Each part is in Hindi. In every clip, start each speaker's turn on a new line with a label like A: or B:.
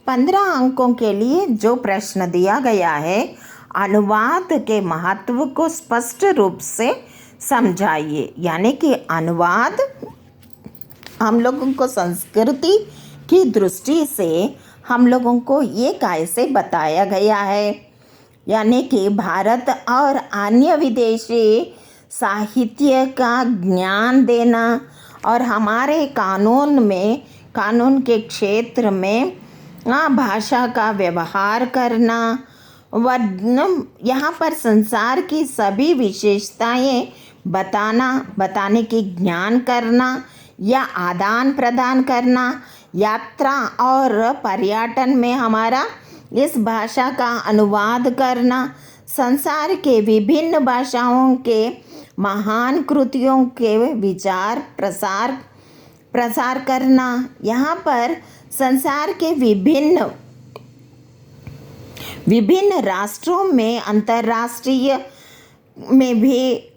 A: 15 अंकों के लिए जो प्रश्न दिया गया है, अनुवाद के महत्व को स्पष्ट रूप से समझाइए। यानी कि अनुवाद हम लोगों को संस्कृति की दृष्टि से हम लोगों को ये कैसे बताया गया है, यानी कि भारत और अन्य विदेशी साहित्य का ज्ञान देना और हमारे कानून के क्षेत्र में भाषा का व्यवहार करना, यहाँ पर संसार की सभी विशेषताएं बताने की ज्ञान करना या आदान प्रदान करना, यात्रा और पर्यटन में हमारा इस भाषा का अनुवाद करना, संसार के विभिन्न भाषाओं के महान कृतियों के विचार प्रसार करना। यहाँ पर संसार के विभिन्न राष्ट्रों में अंतर्राष्ट्रीय में भी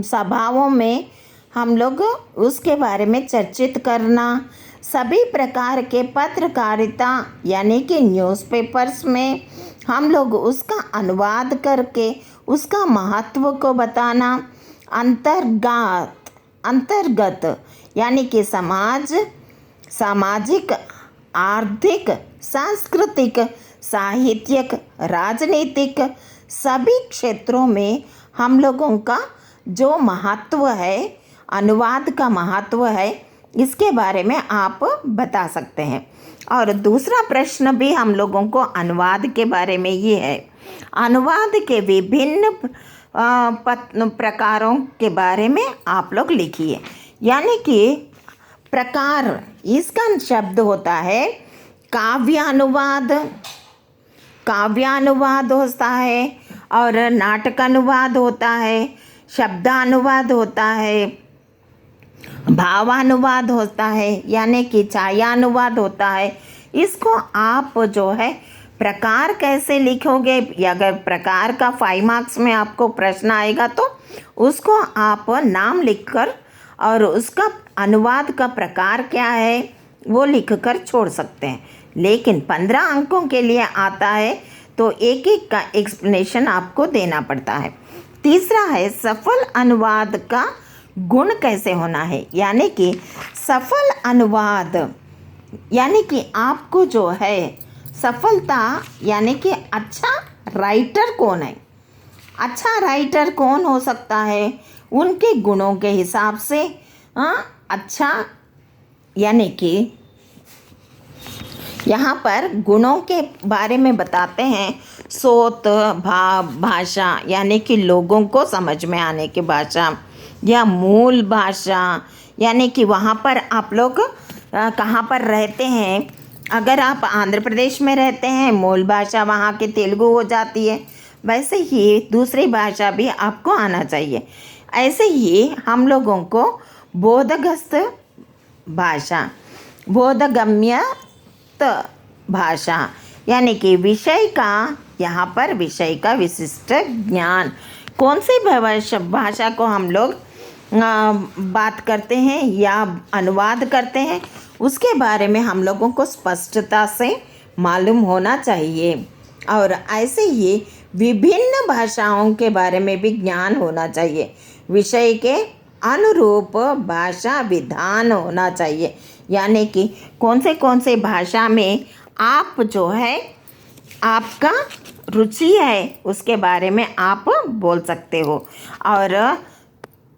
A: सभाओं में हम लोग उसके बारे में चर्चित करना, सभी प्रकार के पत्रकारिता यानी कि न्यूज़पेपर्स में हम लोग उसका अनुवाद करके उसका महत्व को बताना, अंतर्गत यानी कि सामाजिक, आर्थिक, सांस्कृतिक, साहित्यिक, राजनीतिक सभी क्षेत्रों में हम लोगों का जो महत्व है, अनुवाद का महत्व है, इसके बारे में आप बता सकते हैं। और दूसरा प्रश्न भी हम लोगों को अनुवाद के बारे में ये है, अनुवाद के विभिन्न प्रकारों के बारे में आप लोग लिखिए। यानी कि प्रकार, इसका शब्द होता है काव्यानुवाद होता है, और नाटक अनुवाद होता है, शब्दानुवाद होता है, भावानुवाद होता है, यानी कि छायानुवाद होता है। इसको आप जो है प्रकार कैसे लिखोगे, या अगर प्रकार का 5 मार्क्स में आपको प्रश्न आएगा तो उसको आप नाम लिखकर और उसका अनुवाद का प्रकार क्या है वो लिखकर छोड़ सकते हैं। लेकिन 15 अंकों के लिए आता है तो एक एक का एक्सप्लेनेशन आपको देना पड़ता है। तीसरा है सफल अनुवाद का गुण कैसे होना है, यानी कि सफल अनुवाद यानी कि आपको जो है सफलता, यानी कि अच्छा राइटर कौन है, अच्छा राइटर कौन हो सकता है, उनके गुणों के हिसाब से अच्छा, यानी कि यहाँ पर गुणों के बारे में बताते हैं। सोत भाषा यानी कि लोगों को समझ में आने की भाषा, या मूल भाषा यानी कि वहाँ पर आप लोग कहाँ पर रहते हैं। अगर आप आंध्र प्रदेश में रहते हैं, मूल भाषा वहाँ की तेलुगु हो जाती है, वैसे ही दूसरी भाषा भी आपको आना चाहिए। ऐसे ही हम लोगों को बोधगस्त भाषा, बोधगम्यत भाषा यानी कि विषय का, यहाँ पर विषय का विशिष्ट ज्ञान, कौन सी भाषा को हम लोग बात करते हैं या अनुवाद करते हैं, उसके बारे में हम लोगों को स्पष्टता से मालूम होना चाहिए। और ऐसे ही विभिन्न भाषाओं के बारे में भी ज्ञान होना चाहिए। विषय के अनुरूप भाषा विधान होना चाहिए, यानी कि कौन से भाषा में आप जो है आपका रुचि है उसके बारे में आप बोल सकते हो। और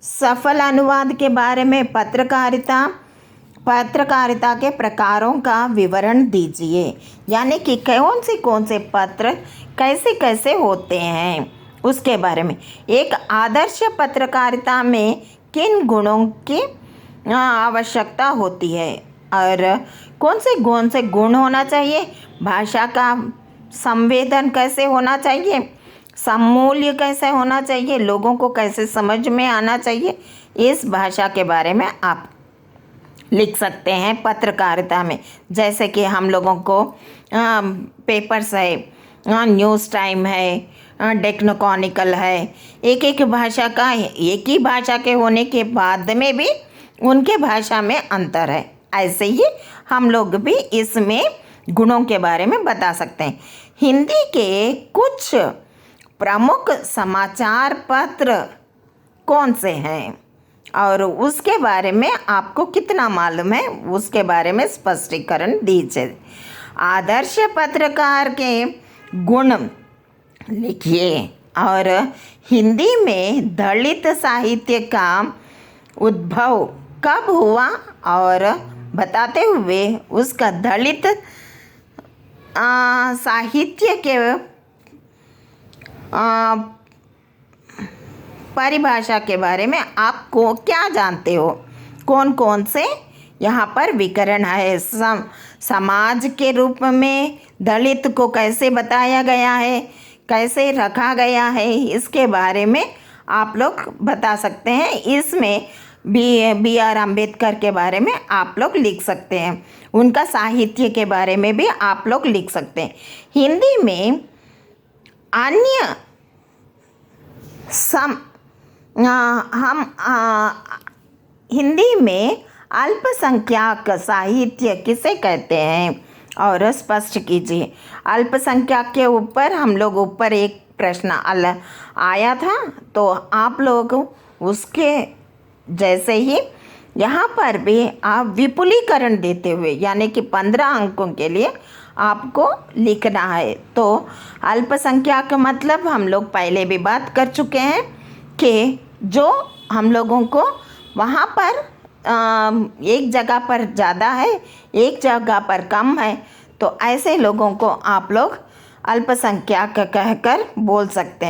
A: सफल अनुवाद के बारे में पत्रकारिता के प्रकारों का विवरण दीजिए, यानी कि कौन से पत्र कैसे होते हैं उसके बारे में। एक आदर्श पत्रकारिता में किन गुणों की आवश्यकता होती है और कौन से गुण होना चाहिए, भाषा का संवेदन कैसे होना चाहिए, समूल्य कैसे होना चाहिए, लोगों को कैसे समझ में आना चाहिए, इस भाषा के बारे में आप लिख सकते हैं पत्रकारिता में। जैसे कि हम लोगों को पेपर्स है, न्यूज़ टाइम है, डेक्नो-क्रॉनिकल है, एक भाषा का, एक ही भाषा के होने के बाद में भी उनके भाषा में अंतर है। ऐसे ही हम लोग भी इसमें गुणों के बारे में बता सकते हैं। हिंदी के कुछ प्रमुख समाचार पत्र कौन से हैं और उसके बारे में आपको कितना मालूम है, उसके बारे में स्पष्टीकरण दीजिए। आदर्श पत्रकार के गुण लिखिए और हिंदी में दलित साहित्य का उद्भव कब हुआ और बताते हुए उसका दलित साहित्य के परिभाषा के बारे में आपको क्या जानते हो, कौन कौन से यहाँ पर विकरण है, समाज के रूप में दलित को कैसे बताया गया है, कैसे रखा गया है, इसके बारे में आप लोग बता सकते हैं। इसमें बी आर अम्बेडकर के बारे में आप लोग लिख सकते हैं, उनका साहित्य के बारे में भी आप लोग लिख सकते हैं। हिंदी में अन्य हिंदी में अल्पसंख्यक साहित्य किसे कहते हैं और स्पष्ट कीजिए। अल्पसंख्यक के ऊपर हम लोग ऊपर एक प्रश्न आया था, तो आप लोग उसके जैसे ही यहाँ पर भी आप विपुलीकरण देते हुए यानी कि 15 अंकों के लिए आपको लिखना है। तो अल्पसंख्यक मतलब हम लोग पहले भी बात कर चुके हैं कि जो हम लोगों को वहाँ पर एक जगह पर ज़्यादा है, एक जगह पर कम है, तो ऐसे लोगों को आप लोग अल्पसंख्यक कहकर बोल सकते हैं।